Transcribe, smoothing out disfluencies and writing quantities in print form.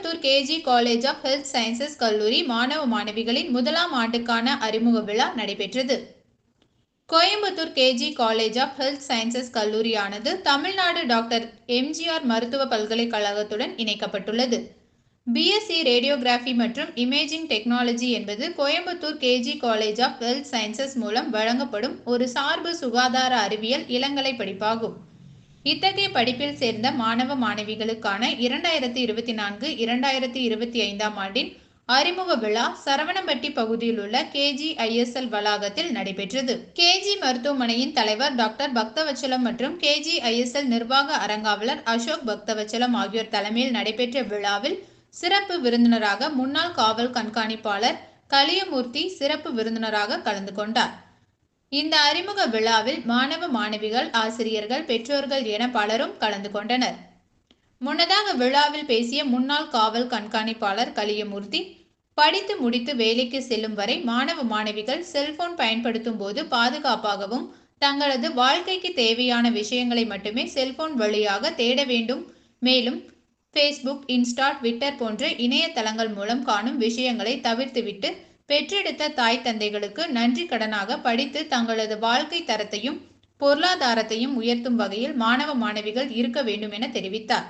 Coimbatore KG college of health sciences கல்லூரி மாணவ மாணவிகளின் முதலாம் ஆண்டுக்கான அறிமுக விழா நடைபெற்றது. Coimbatore KG college of health sciences கல்லூரியானது தமிழ்நாடு டாக்டர் எம்ஜிஆர் மருத்துவ பல்கலைக்கழகத்துடன் இணைக்கப்பட்டுள்ளது. பிஎஸ்சி ரேடியோகிராஃபி மற்றும் இமேஜிங் டெக்னாலஜி என்பது Coimbatore KG college of health sciences மூலம் வழங்கப்படும் ஒரு சார்பு சுகாதார அறிவியல் இளங்கலை படிப்பாகும். இத்தகைய படிப்பில் சேர்ந்த மாணவ மாணவிகளுக்கான 2024-2025 ஆண்டின் அறிமுக விழா சரவணம்பட்டி பகுதியில் உள்ள KGISL வளாகத்தில் நடைபெற்றது. கேஜி மருத்துவமனையின் தலைவர் டாக்டர் பக்தவச்சலம் மற்றும் KGISL நிர்வாக அரங்காவலர் அசோக் பக்தவச்சலம் ஆகியோர் தலைமையில் நடைபெற்ற விழாவில் சிறப்பு விருந்தினராக முன்னாள் காவல் கண்காணிப்பாளர் கலியமூர்த்தி சிறப்பு விருந்தினராக கலந்து கொண்டார். இந்த அறிமுக விழாவில் மாணவ மாணவிகள், ஆசிரியர்கள், பெற்றோர்கள் என பலரும் கலந்து கொண்டனர். முன்னதாக விழாவில் பேசிய முன்னாள் காவல் கண்காணிப்பாளர் கலியமூர்த்தி, படித்து முடித்து வேலைக்கு செல்லும் வரை மாணவ மாணவிகள் செல்போன் பயன்படுத்தும் போது பாதுகாப்பாகவும், தங்களது வாழ்க்கைக்கு தேவையான விஷயங்களை மட்டுமே செல்போன் வழியாக தேட வேண்டும். மேலும் ஃபேஸ்புக், இன்ஸ்டா, ட்விட்டர் போன்ற இணையதளங்கள் மூலம் காணும் விஷயங்களை தவிர்த்துவிட்டு பெற்றெடுத்த தாய் தந்தைகளுக்கு நன்றி கடனாக படித்து தங்களது வாழ்க்கை தரத்தையும் பொருளாதாரத்தையும் உயர்த்தும் வகையில் மாணவ மாணவிகள் இருக்க வேண்டும் என தெரிவித்தார்.